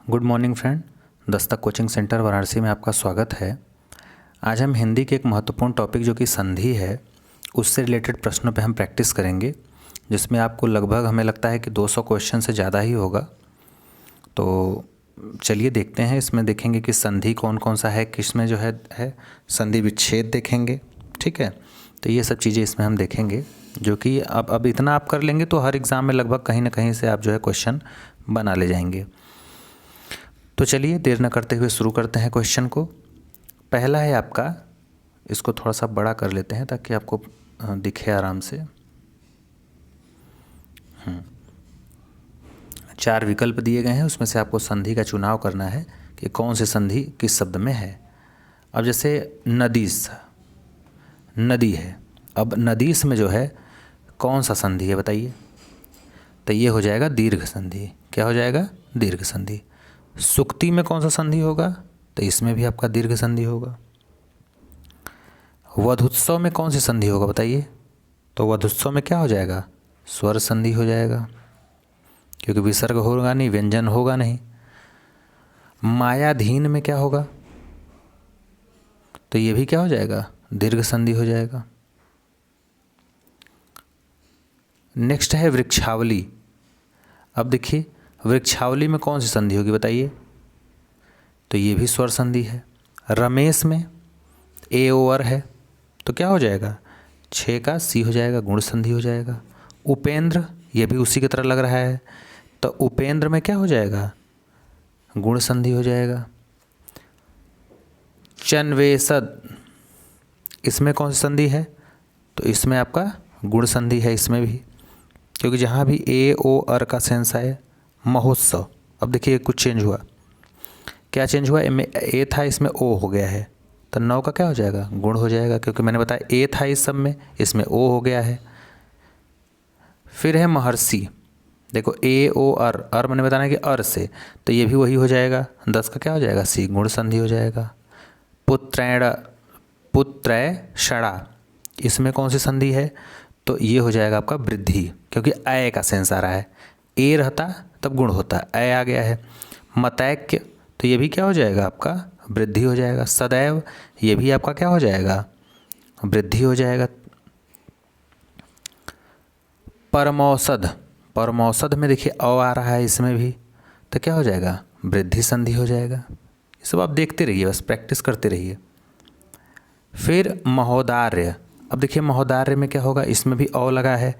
Good morning friend. Dastak coaching centre Varanasi में आपका स्वागत है। आज हम हिंदी के एक महत्वपूर्ण टॉपिक जो कि संधि है उससे रिलेटेड प्रश्नों पे हम प्रैक्टिस करेंगे, जिसमें आपको लगभग हमें लगता है कि 200 क्वेश्चन से ज़्यादा ही होगा। तो चलिए देखते हैं, इसमें देखेंगे कि संधि कौन कौन सा है, किस में जो है संधि विच्छेद देखेंगे। ठीक है, तो ये सब चीज़ें इसमें हम देखेंगे, जो कि अब इतना आप कर लेंगे तो हर एग्ज़ाम में लगभग कहीं ना कहीं से आप जो है क्वेश्चन बना ले जाएंगे। तो चलिए देर न करते हुए शुरू करते हैं क्वेश्चन को। पहला है आपका, इसको थोड़ा सा बड़ा कर लेते हैं ताकि आपको दिखे आराम से। 4 विकल्प दिए गए हैं, उसमें से आपको संधि का चुनाव करना है कि कौन सी संधि किस शब्द में है। अब जैसे नदीस, नदी है, अब नदीस में जो है कौन सा संधि है बताइए। तो ये हो जाएगा दीर्घ संधि। क्या हो जाएगा? दीर्घ संधि। सुक्ति में कौन सा संधि होगा? तो इसमें भी आपका दीर्घ संधि होगा। वधुत्सव में कौन सी संधि होगा बताइए। तो वधुत्सव में क्या हो जाएगा? स्वर संधि हो जाएगा, क्योंकि विसर्ग होगा नहीं, व्यंजन होगा नहीं। मायाधीन में क्या होगा? तो ये भी क्या हो जाएगा? दीर्घ संधि हो जाएगा। नेक्स्ट है वृक्षावली। अब देखिए वृक्षावली में कौन सी संधि होगी बताइए। तो ये भी स्वर संधि है। रमेश में ए ओ अर है, तो क्या हो जाएगा? 6 का सी हो जाएगा, गुण संधि हो जाएगा। उपेंद्र, ये भी उसी की तरह लग रहा है, तो उपेंद्र में क्या हो जाएगा? गुण संधि हो जाएगा। चन्वेसद, इसमें कौन सी संधि है? तो इसमें आपका गुण संधि है इसमें भी, क्योंकि जहाँ भी ए ओ अर का सेंस आए। महोत्सव, अब देखिए कुछ चेंज हुआ। क्या चेंज हुआ? इनमें ए था, इसमें ओ हो गया है, तो 9 का क्या हो जाएगा? गुण हो जाएगा, क्योंकि मैंने बताया ए था इस सब में, इसमें ओ हो गया है। फिर है महर्षि, देखो ए ओ अर मैंने बताना कि अर से, तो ये भी वही हो जाएगा। 10 का क्या हो जाएगा? सी, गुण संधि हो जाएगा। पुत्रैण, पुत्रैषणा, इसमें कौन सी संधि है? तो ये हो जाएगा आपका वृद्धि, क्योंकि अय का सेंस आ रहा है। ए रहता तब गुण होता, अय आ गया है। मतैक्य, तो ये भी क्या हो जाएगा? आपका वृद्धि हो जाएगा। सदैव, ये भी आपका क्या हो जाएगा? वृद्धि हो जाएगा। परमौषध, परमौषध में देखिए अ आ रहा है इसमें भी, तो क्या हो जाएगा? वृद्धि संधि हो जाएगा। ये सब आप देखते रहिए, बस प्रैक्टिस करते रहिए। फिर महोदार्य, अब देखिए महोदार्य में क्या होगा? इसमें भी अ लगा है,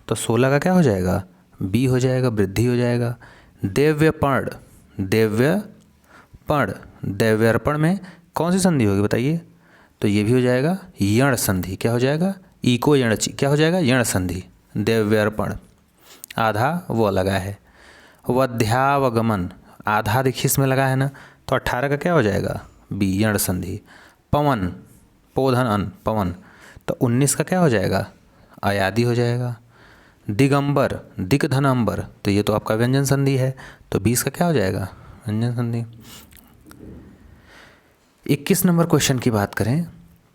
तो 16 का क्या हो जाएगा? बी हो जाएगा, वृद्धि हो जाएगा। देव्यपर्ण, देव्यपर्ण, देव्यर्पण में कौन सी संधि होगी बताइए। तो ये भी हो जाएगा यण संधि। क्या हो जाएगा? इको यण, क्या हो जाएगा? यण संधि। देव्यर्पण, आधा वो लगा है। वध्यावगमन, आधा देखिए इसमें लगा है ना, तो 18 का क्या हो जाएगा? बी, यण संधि। पवन, पोधन अन, पवन, तो 19 का क्या हो जाएगा? अयादि हो जाएगा। दिगंबर, दिक धन अंबर, तो ये तो आपका व्यंजन संधि है, तो 20 का क्या हो जाएगा? व्यंजन संधि। 21 नंबर क्वेश्चन की बात करें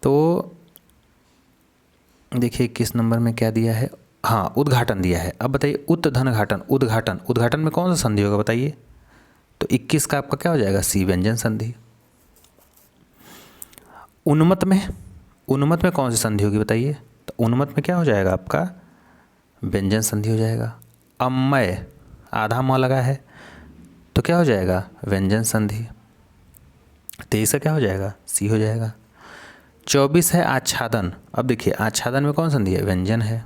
तो देखिए 21 नंबर में क्या दिया है। हाँ, उद्घाटन दिया है। अब बताइए उत धन घाटन, उद्घाटन, उद्घाटन में कौन सा संधि होगा बताइए। तो 21 का आपका क्या हो जाएगा? सी, व्यंजन संधि। उन्मत्त में, उन्मत्त में कौन सी संधि होगी बताइए। तो उन्मत्त में क्या हो जाएगा? आपका व्यंजन संधि हो जाएगा। अम्मय, आधा म लगा है, तो क्या हो जाएगा? व्यंजन संधि। 23 का क्या हो जाएगा? सी हो जाएगा। 24 है आच्छादन। अब देखिए आच्छादन में कौन संधि है? व्यंजन है।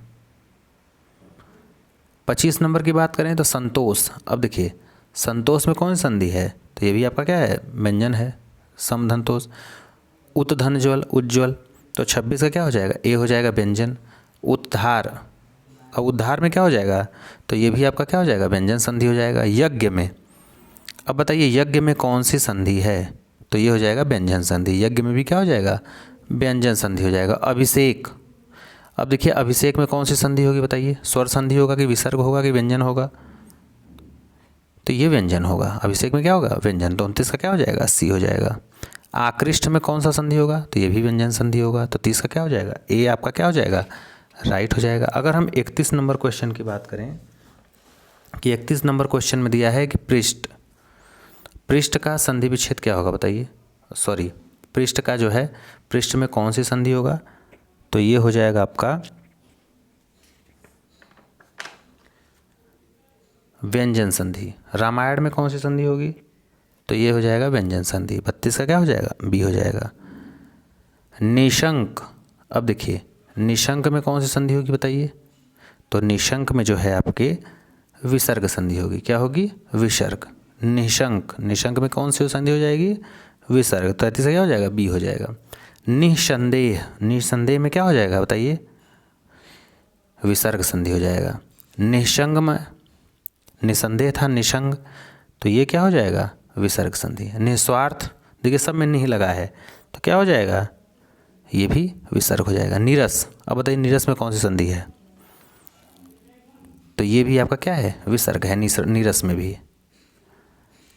25 नंबर की बात करें तो संतोष। अब देखिए संतोष में कौन सी संधि है? तो ये भी आपका क्या है? व्यंजन है, समधनतोष। उत्धनज्वल, उज्ज्वल, तो 26 का क्या हो जाएगा? ए हो जाएगा, व्यंजन। उद्धार, अब उद्धार में क्या हो जाएगा? तो ये भी आपका क्या हो जाएगा? व्यंजन संधि हो जाएगा। यज्ञ में, अब बताइए यज्ञ में कौन सी संधि है? तो ये हो जाएगा व्यंजन संधि। यज्ञ में भी क्या हो जाएगा? व्यंजन संधि हो जाएगा। अभिषेक, अब देखिए अभिषेक में कौन सी संधि होगी बताइए। स्वर संधि होगा कि विसर्ग होगा कि व्यंजन होगा? तो ये व्यंजन होगा। अभिषेक में क्या होगा? व्यंजन। तो 29 का क्या हो जाएगा? सी हो जाएगा। आकृष्ट में कौन सा संधि होगा? तो ये भी व्यंजन संधि होगा, तो 30 का क्या हो जाएगा? ए आपका क्या हो जाएगा? राइट हो जाएगा। अगर हम 31 नंबर क्वेश्चन की बात करें कि 31 नंबर क्वेश्चन में दिया है कि पृष्ठ, पृष्ठ का संधि विच्छेद क्या होगा बताइए, सॉरी पृष्ठ का जो है, पृष्ठ में कौन सी संधि होगा, तो ये हो जाएगा आपका व्यंजन संधि। रामायण में कौन सी संधि होगी, तो ये हो जाएगा व्यंजन संधि। 32 का क्या हो जाएगा, बी हो जाएगा। निशंक, अब देखिए निशंक में कौन सी संधि होगी बताइए, तो निशंक में जो है आपके विसर्ग संधि होगी। क्या होगी, विसर्ग। निशंक, निशंक में कौन सी संधि हो जाएगी, विसर्ग। 33 का क्या हो जाएगा, बी हो जाएगा। निसंदेह, निसंदेह में क्या हो जाएगा बताइए, विसर्ग संधि हो जाएगा। निशंग में निसंदेह था, निशंग, तो ये क्या हो जाएगा, विसर्ग संधि। निस्वार्थ, देखिए सब में नहीं लगा है, तो क्या हो जाएगा, ये भी विसर्ग हो जाएगा। नीरस, अब बताइए नीरस में कौन सी संधि है, तो ये भी आपका क्या है, विसर्ग है नीरस में भी।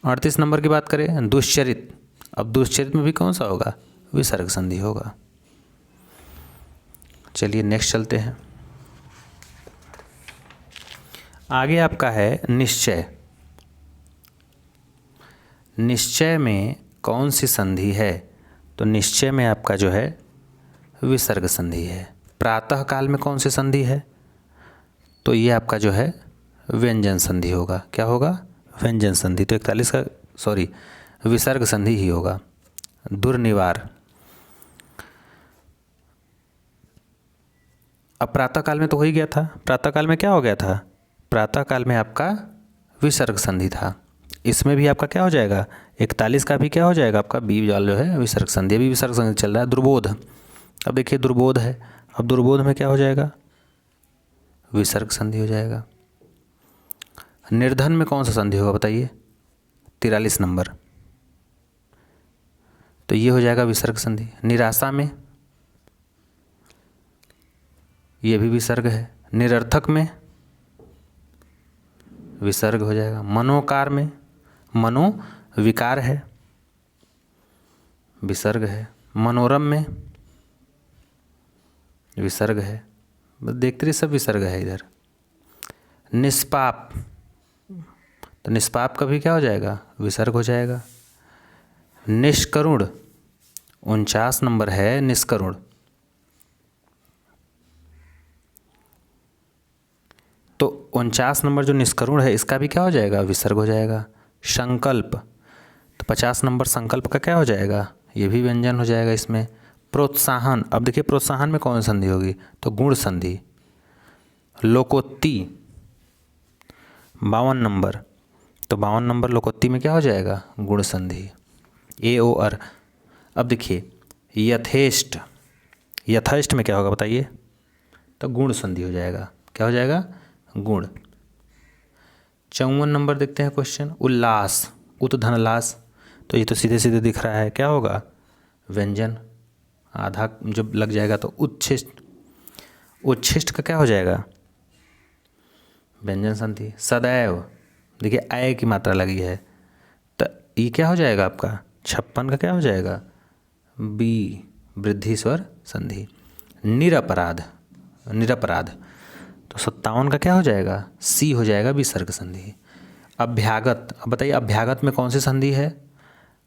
38 नंबर की बात करें, दुश्चरित, अब दुश्चरित में भी कौन सा होगा, विसर्ग संधि होगा। चलिए नेक्स्ट चलते हैं। आगे आपका है निश्चय। निश्चय में कौन सी संधि है, तो निश्चय में आपका जो है विसर्ग संधि है। प्रातः काल में कौन सी संधि है, तो ये आपका जो है व्यंजन संधि होगा। क्या होगा, व्यंजन संधि। तो 41 का सॉरी विसर्ग संधि ही होगा। दुर्निवार, अब प्रातः काल में तो हो ही गया था, प्रातः काल में क्या हो गया था, प्रातः काल में आपका विसर्ग संधि था। इसमें भी आपका क्या हो जाएगा, 41 का भी क्या हो जाएगा आपका, बी वाला जो है विसर्ग संधि, अभी विसर्ग संधि चल रहा है। दुर्बोध, अब देखिए दुर्बोध है, अब दुर्बोध में क्या हो जाएगा, विसर्ग संधि हो जाएगा। निर्धन में कौन सा संधि होगा बताइए, 43 नंबर, तो ये हो जाएगा विसर्ग संधि। निराशा में ये भी विसर्ग है। निरर्थक में विसर्ग हो जाएगा। मनोकार में, मनो विकार है, विसर्ग है। मनोरम में विसर्ग है, बस देखते रहिए सब विसर्ग है इधर। निष्पाप, तो निष्पाप का भी क्या हो जाएगा, विसर्ग हो जाएगा। निष्करुण, 49 नंबर है निष्करुण, तो 49 नंबर जो निष्करुण है इसका भी क्या हो जाएगा, विसर्ग हो जाएगा। संकल्प, तो 50 नंबर संकल्प का क्या हो जाएगा, ये भी व्यंजन हो जाएगा इसमें। प्रोत्साहन, अब देखिए प्रोत्साहन में कौन संधि होगी, तो गुण संधि। लोकोक्ति 52 नंबर, तो 52 नंबर लोकोक्ति में क्या हो जाएगा, गुण संधि। ए ओ अर, अब देखिए यथेष्ट, यथेष्ट में क्या होगा बताइए, तो गुण संधि हो जाएगा। क्या हो जाएगा, गुण। 54 नंबर देखते हैं क्वेश्चन, उल्लास, उत धनलास, तो ये तो सीधे सीधे दिख रहा है, क्या होगा, व्यंजन। आधा जब लग जाएगा तो उच्छिष्ट, उच्छिष्ट का क्या हो जाएगा, व्यंजन संधि। सदैव, देखिए आय की मात्रा लगी है, तो ये क्या हो जाएगा आपका, 56 का क्या हो जाएगा, बी वृद्धि स्वर संधि। निरपराध, निरपराध, तो 57 का क्या हो जाएगा, सी हो जाएगा विसर्ग संधि। अभ्यागत, अब बताइए अभ्यागत में कौन सी संधि है,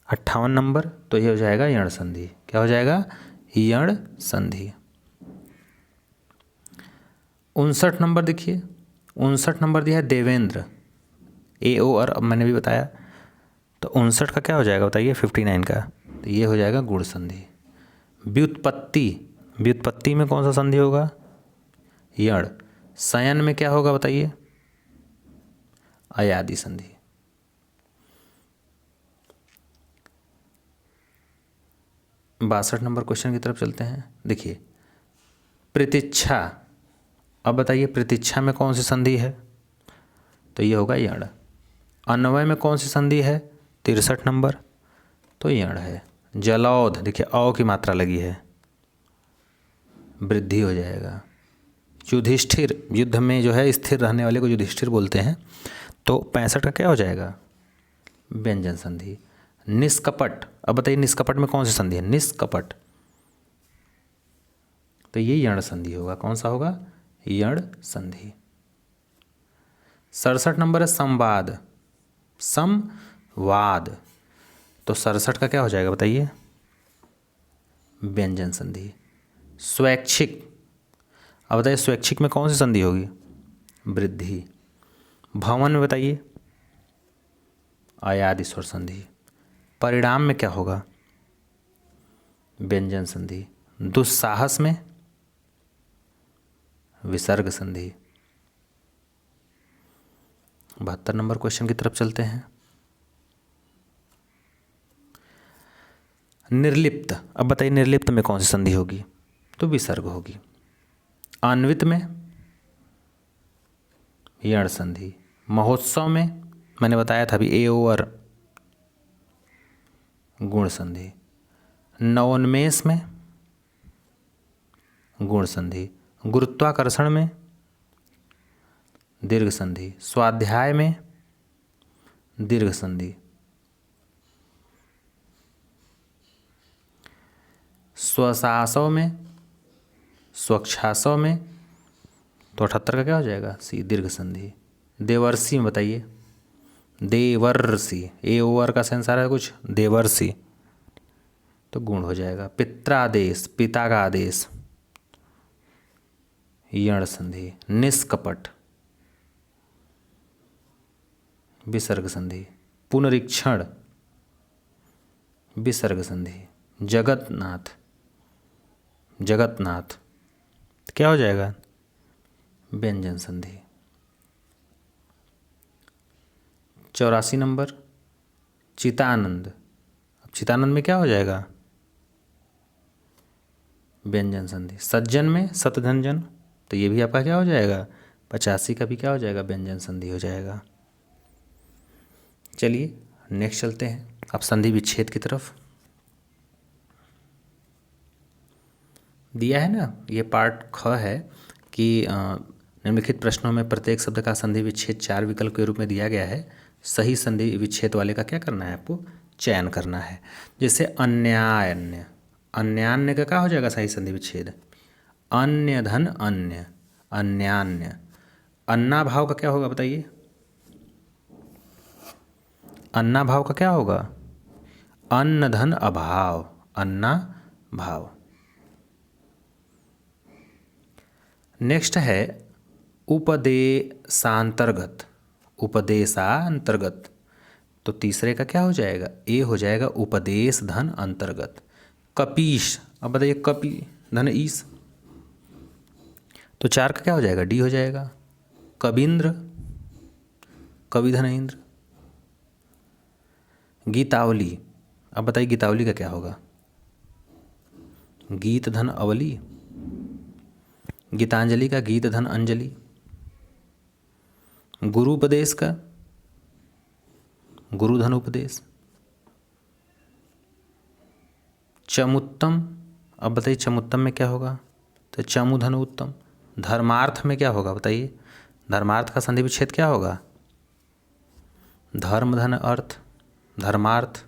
58 नंबर, तो ये हो जाएगा यण संधि। क्या हो जाएगा, यण संधि। 59 नंबर देखिए, 59 नंबर दिया है देवेंद्र, ए ओ और, अब मैंने भी बताया, तो 59 का क्या हो जाएगा बताइए, 59 का, तो ये हो जाएगा गुण संधि। व्युत्पत्ति, व्युत्पत्ति में कौन सा संधि होगा, यण। शयन में क्या होगा बताइए, अयादि संधि। बासठ नंबर क्वेश्चन की तरफ चलते हैं। देखिए प्रतीक्षा, अब बताइए प्रतीक्षा में कौन सी संधि है, तो ये होगा यण। अन्वय में कौन सी संधि है, 63 नंबर, तो यण है। जलौध, देखिए औ की मात्रा लगी है, वृद्धि हो जाएगा। युधिष्ठिर, युद्ध में जो है स्थिर रहने वाले को युधिष्ठिर बोलते हैं, तो 65 का क्या हो जाएगा, व्यंजन संधि। निष्कपट, अब बताइए निष्कपट में कौन सी संधि है, निष्कपट, तो ये यण संधि होगा। कौन सा होगा, यण संधि। 67 नंबर है संवाद, संवाद, तो 67 का क्या हो जाएगा बताइए? व्यंजन संधि। स्वैच्छिक, अब बताइए स्वैच्छिक में कौन सी संधि होगी? वृद्धि। भवन में बताइए? अयादि स्वर संधि। परिणाम में क्या होगा? व्यंजन संधि। दुस्साहस में? विसर्ग संधि। 72 नंबर क्वेश्चन की तरफ चलते हैं। निर्लिप्त, अब बताइए निर्लिप्त में कौन सी संधि होगी? तो विसर्ग होगी। अन्वित में? यण संधि। महोत्सव में मैंने बताया था अभी ए ओवर, गुण संधि। नवोन्मेष में? गुण संधि। गुरुत्वाकर्षण में? दीर्घ संधि। स्वाध्याय में? दीर्घ संधि। स्वशासव में? स्वच्छासव में? तो 78 का क्या हो जाएगा? सी, दीर्घ संधि। देवर्षि में बताइए? देवर्षि, ए ओवर का सेंस आ रहा है कुछ, देवर्षि, तो गुण हो जाएगा। पित्रादेश, पिता का आदेश, यण संधि। निष्कपट, विसर्ग संधि। पुनरीक्षण, विसर्ग संधि। जगतनाथ, जगतनाथ, क्या हो जाएगा? व्यंजन संधि। 84 नंबर चितानंद, अब चितानंद में क्या हो जाएगा? व्यंजन संधि। सज्जन में सतधंजन, तो ये भी आपका क्या हो जाएगा? 85 का भी क्या हो जाएगा? व्यंजन संधि हो जाएगा। चलिए नेक्स्ट चलते हैं अब संधि विच्छेद की तरफ। दिया है ना, ये पार्ट ख है कि निम्नलिखित प्रश्नों में प्रत्येक शब्द का संधि विच्छेद 4 विकल्प के रूप में दिया गया है। सही संधि विच्छेद वाले का क्या करना है? आपको चयन करना है। जैसे अन्यान्य, अन्यान्य का क्या हो जाएगा सही संधि विच्छेद? अन्य धन अन्य, अन्यान्य। अन्ना भाव का क्या होगा बताइए? अन्ना भाव का क्या होगा? अन्न धन अभाव, अन्ना भाव। नेक्स्ट है उपदेशांतर्गत, उपदेशांतर्गत, तो तीसरे का क्या हो जाएगा? ए हो जाएगा उपदेश धन अंतर्गत। कपीश, अब बताइए कपी धन ईश, तो 4 का क्या हो जाएगा? डी हो जाएगा। कबींद्र, कवि धन इंद्र। गीतावली, अब बताइए गीतावली का क्या होगा? गीत धन अवली। गीतांजलि का गीत धन अंजलि। गुरुपदेश का गुरु धन उपदेश। चमुत्तम, अब बताइए चमुत्तम में क्या होगा? तो चमु धन उत्तम। धर्मार्थ में क्या होगा बताइए? धर्मार्थ का संधि विच्छेद क्या होगा? धर्म धन अर्थ, धर्मार्थ,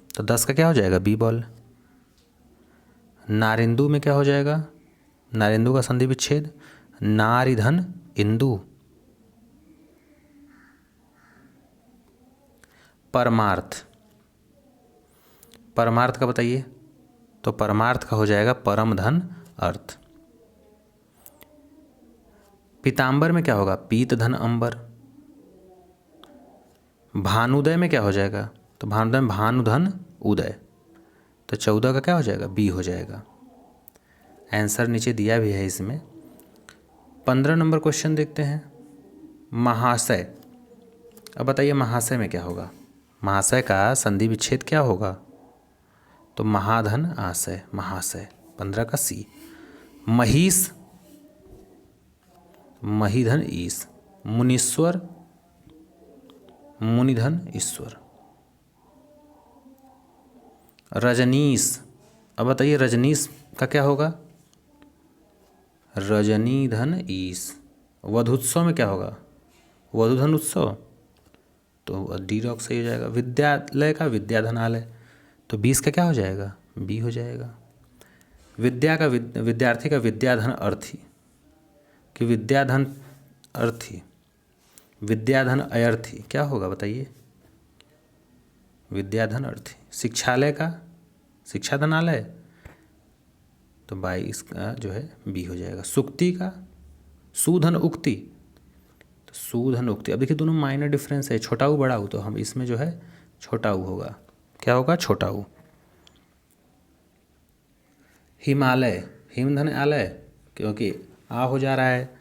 तो 10 का क्या हो जाएगा? B ball. नारिंदु में क्या हो जाएगा? नारिंदु का संधि विच्छेद नारी धन इंदु। परमार्थ, परमार्थ का बताइए? तो परमार्थ का हो जाएगा परम धन अर्थ। पीतांबर में क्या होगा? पीत धन अंबर। भानुदय में क्या हो जाएगा? तो भानुदय में भानु धन उदय, तो 14 का क्या हो जाएगा? बी हो जाएगा। आंसर नीचे दिया भी है इसमें। 15 नंबर क्वेश्चन देखते हैं। महाशय, अब बताइए महाशय में क्या होगा? महाशय का संधि विच्छेद क्या होगा? तो महाधन आशय, महाशय। 15 का सी। महिष, महीधन ईश। मुनीश्वर, मुनिधन ईश्वर। रजनीश, अब बताइए रजनीश का क्या होगा? रजनी धन ईश। वधुत्सव में क्या होगा? वधुधन उत्सव, तो डी रॉक सही हो जाएगा। विद्यालय का विद्याधनालय, तो 20 का क्या हो जाएगा? बी हो जाएगा। विद्या का विद्यार्थी का विद्याधन अर्थी, कि विद्याधन अर्थी, विद्याधन अयर्थी क्या होगा बताइए? विद्याधन अर्थी। शिक्षालय का शिक्षाधनालय, तो 22 का जो है बी हो जाएगा। सुक्ति का सुधन उक्ति, तो सुधन उक्ति। अब देखिए दोनों माइनर डिफरेंस है, छोटा ऊ बड़ा ऊ, तो हम इसमें जो है छोटा ऊ होगा। क्या होगा? छोटा ऊ। हिमालय, हिमधन आलय, क्योंकि आ हो जा रहा है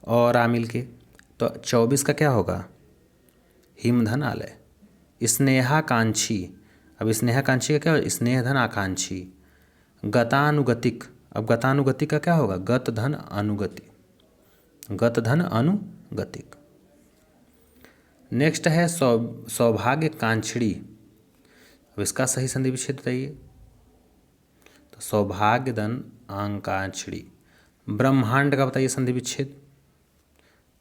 और आ मिल के, तो 24 का क्या होगा? हिमधन आलय। स्नेहाकांक्षी, अब स्नेहाकांक्षी का क्या होगा? स्नेह धन आकांक्षी। गतानुगतिक, अब गतानुगतिक का क्या होगा? गत धन अनुगति, गत धन अनुगतिक। नेक्स्ट है सौभाग्य कांक्षड़ी। अब इसका सही संधि विच्छेद बताइए। तो सौभाग्य धन आकांक्षड़ी। ब्रह्मांड का बताइए संधि विच्छेद।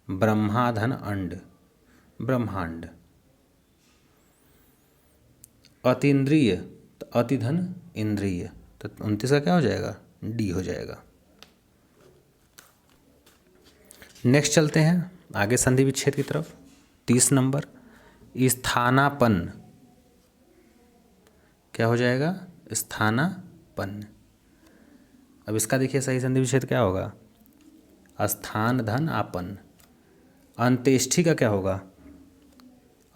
ब्रह्मा धन अंड, ब्रह्मांड। अतीन्द्रिय, तो अति धन इंद्रिय, तो 29 का क्या हो जाएगा? डी हो जाएगा। नेक्स्ट चलते हैं आगे संधि विच्छेद की तरफ। 30 नंबर स्थानापन्न, क्या हो जाएगा? स्थानापन्न। अब इसका देखिए सही संधि विच्छेद क्या होगा? स्थान धन आपन्न। अंत्येष्टि का क्या होगा?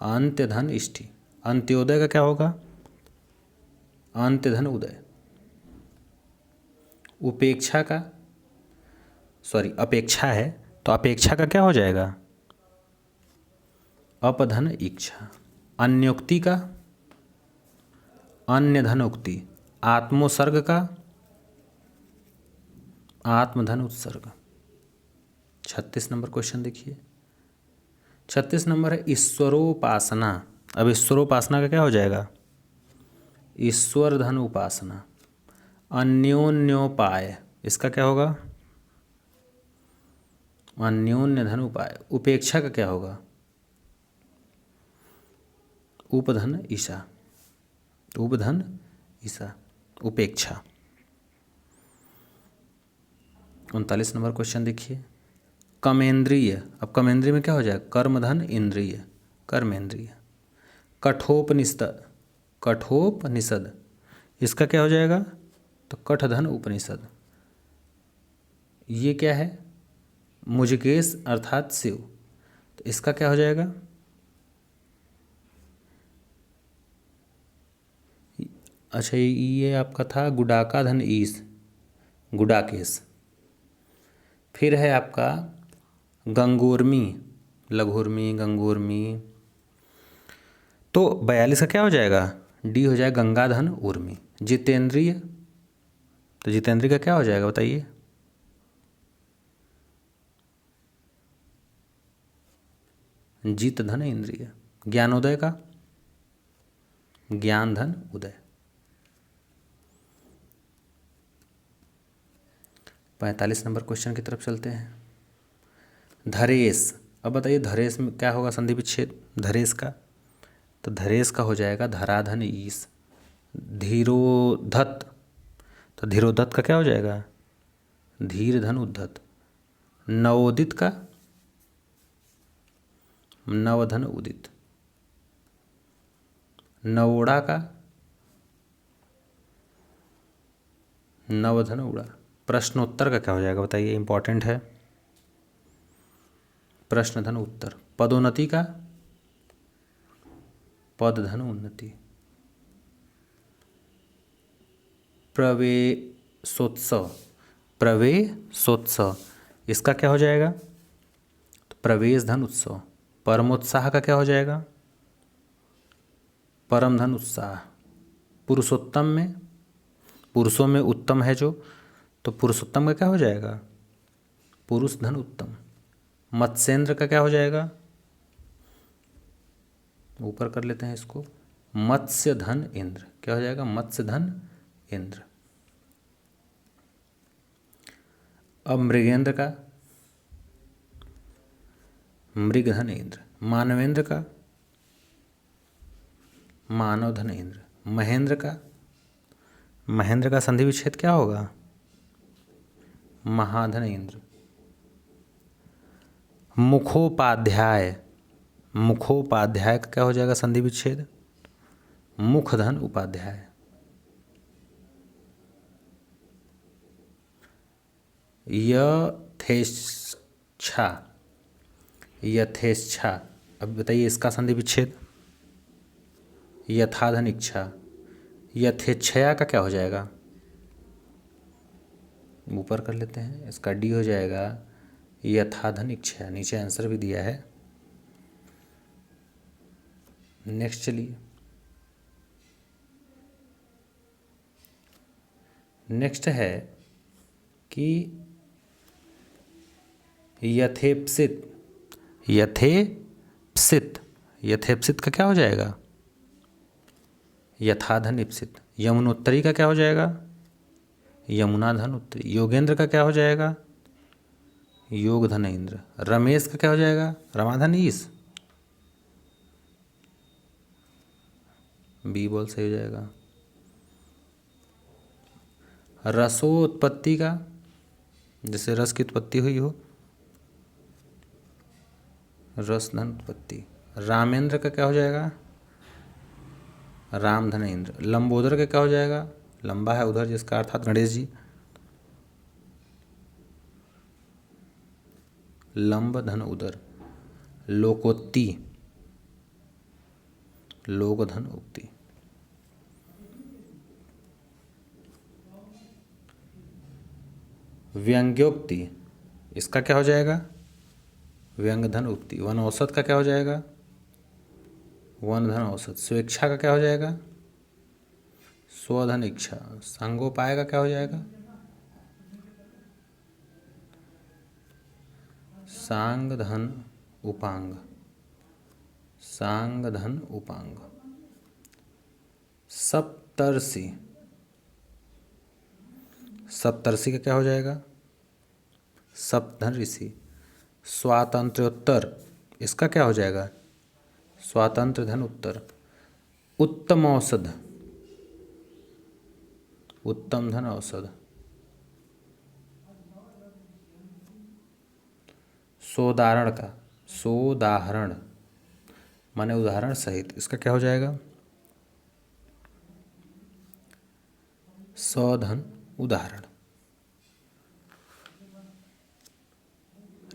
अंत्य धन इष्टि। अंत्योदय का क्या होगा? अंत्य धन उदय। उपेक्षा का, सॉरी अपेक्षा है, तो अपेक्षा का क्या हो जाएगा? अपधन इच्छा। अन्योक्ति का अन्य धन उक्ति। आत्मोत्सर्ग का आत्मधन उत्सर्ग। 36 नंबर क्वेश्चन देखिए। 36 नंबर है ईश्वरोपासना। अब ईश्वरोपासना का क्या हो जाएगा? ईश्वर धन उपासना। अन्योन्योपाय, इसका क्या होगा? अन्योन्य धन उपाय। उपेक्षा का क्या होगा? उपधन ईशा, उपधन ईशा, उपेक्षा। 39 नंबर क्वेश्चन देखिए। कमेंद्रिय, अब कमेंद्रिय में क्या हो जाएगा? कर्मधन इंद्रिय, कर्मेंद्रिय। कठोपनिषद, कठोपनिषद, इसका क्या हो जाएगा? तो कठधन उपनिषद। ये क्या है? मुजकेश अर्थात शिव, तो इसका क्या हो जाएगा? अच्छा ये आपका था गुडाका धन ईश, गुडाकेश। फिर है आपका गंगोर्मी, लघुर्मी, गंगोर्मी, तो 42 का क्या हो जाएगा? डी हो जाएगा गंगाधन उर्मी। जितेंद्रिय, तो जितेंद्रिय का क्या हो जाएगा बताइए? जित धन इंद्रिय। ज्ञानोदय का ज्ञान धन उदय। 45 नंबर क्वेश्चन की तरफ चलते हैं। धरेश, अब बताइए धरेश में क्या होगा संधि विच्छेद धरेश का? तो धरेश का हो जाएगा धराधन ईश। धीरोधत, तो धीरोधत का क्या हो जाएगा? धीर धन उद्धत। नवोदित का नवधन उदित। नवोड़ा का नवधन उड़ा। प्रश्नोत्तर का क्या हो जाएगा बताइए? इंपॉर्टेंट है। प्रश्न धन उत्तर। पदोन्नति का पद धन उन्नति। प्रवेशोत्सव, प्रवेशोत्सव, इसका क्या हो जाएगा? तो प्रवेश धन उत्सव। परमोत्साह का क्या हो जाएगा? परम धन उत्साह। पुरुषोत्तम में, पुरुषों में उत्तम है जो, तो पुरुषोत्तम का क्या हो जाएगा? पुरुष धन उत्तम। मत्स्येंद्र का क्या हो जाएगा? ऊपर कर लेते हैं इसको, मत्स्य धन इंद्र। क्या हो जाएगा? मत्स्य धन इंद्र। अब मृगेंद्र का मृग धन इंद्र। मानवेंद्र का मानव धन इंद्र। महेंद्र का संधि विच्छेद क्या होगा? महाधन इंद्र। मुखोपाध्याय, मुखोपाध्याय का क्या हो जाएगा संधि विच्छेद? मुखधन उपाध्याय। यथेच्छा, यथेच्छा। अब बताइए इसका संधि विच्छेद। यथाधन इच्छा, यथेच्छया का क्या हो जाएगा? ऊपर कर लेते हैं, इसका डी हो जाएगा यथाधन इच्छा। नीचे आंसर भी दिया है। नेक्स्ट चलिए, नेक्स्ट है कि यथेप्सित, यथेप्सित, यथेप्सित का क्या हो जाएगा? यथाधन इप्सित। यमुनोत्तरी का क्या हो जाएगा? यमुना धन उत्तरी। योगेंद्र का क्या हो जाएगा? योग धन इंद्र। रमेश का क्या हो जाएगा? रमाधन ईश। बी बोल सही हो जाएगा। रसोत्पत्ति का, जैसे रस की उत्पत्ति हुई हो, रस धन उत्पत्ति। रामेंद्र का क्या हो जाएगा? राम धन इंद्र। लंबोदर का क्या हो जाएगा? लंबा है उधर जिसका अर्थात गणेश जी। लंब धन उदर। लोकोक्ति, लोक धन उक्ति। व्यंग्योक्ति, इसका क्या हो जाएगा? व्यंग धन उक्ति। वन औसत का क्या हो जाएगा? वन धन औसत। स्वेच्छा का क्या हो जाएगा? स्वधन इच्छा। सांगोपाय का क्या हो जाएगा? सांग धन उपांग, सांग धन उपांग। सप्तर्षि, सप्तर्षि का क्या हो जाएगा? सप्तधन ऋषि। स्वातंत्र्योत्तर, इसका क्या हो जाएगा? स्वातंत्र धन उत्तर। उत्तम औषध, उत्तम धन औषध। सोदाहरण का, सोदाहरण माने उदाहरण सहित, इसका क्या हो जाएगा? सधन उदाहरण।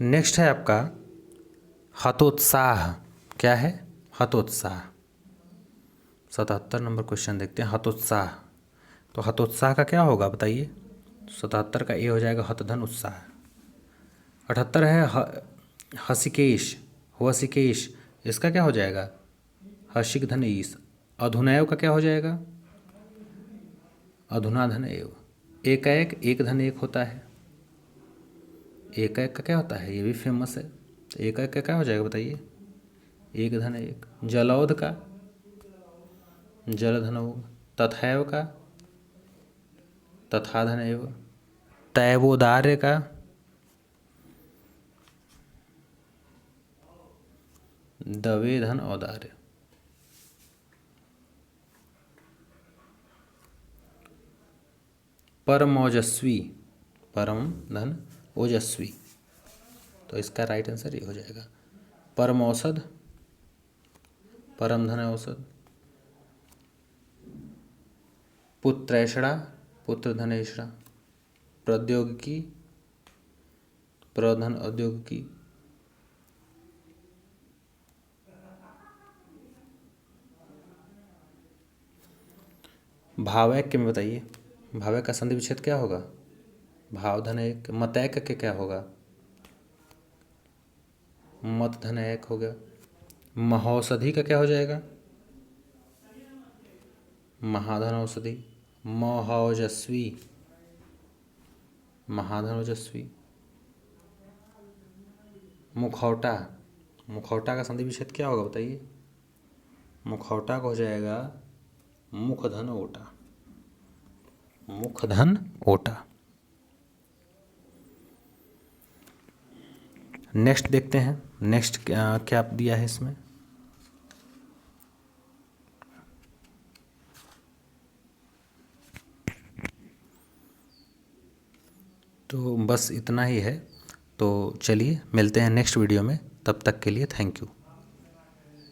नेक्स्ट है आपका हतोत्साह। क्या है? हतोत्साह। 77 नंबर क्वेश्चन देखते हैं। हतोत्साह, तो हतोत्साह का क्या होगा बताइए? 77 का ए हो जाएगा हतधन उत्साह। 78 है हसिकेश, हुसिकेश, इसका क्या हो जाएगा? हसिक धन ईश। अधुनैव का क्या हो जाएगा? अधुना धन एव। एक एक, एक धन एक होता है। एक एक का क्या होता है? ये भी फेमस है। तो एक एक का क्या हो जाएगा बताइए? एक धन एक। जलौध का, जल धन योग। तथैव का, तथा धन एव। तैवोदार्य का, दवे धन औदार्य। परम ओजस्वी, परम धन ओजस्वी, तो इसका राइट आंसर ये हो जाएगा। परम औषध, परम धन औषध। पुत्रैषणा, पुत्र धनेषणा। प्रौद्योगिकी, प्रधन औद्योगिकी। भावैक्य में बताइए, भावैक्य का संधि विच्छेद क्या होगा? भाव धन एक। मतैक्य के क्या होगा? मत धन एक हो गया। महौषधि का क्या हो जाएगा? महाधन औषधि। महौजस्वी, महाधन ओजस्वी। मुखौटा, मुखौटा का संधि विच्छेद क्या होगा बताइए? मुखौटा का हो जाएगा मुखधन ओटा, मुखधन ओटा। नेक्स्ट देखते हैं, नेक्स्ट क्या दिया है इसमें। तो बस इतना ही है। तो चलिए मिलते हैं नेक्स्ट वीडियो में, तब तक के लिए थैंक यू।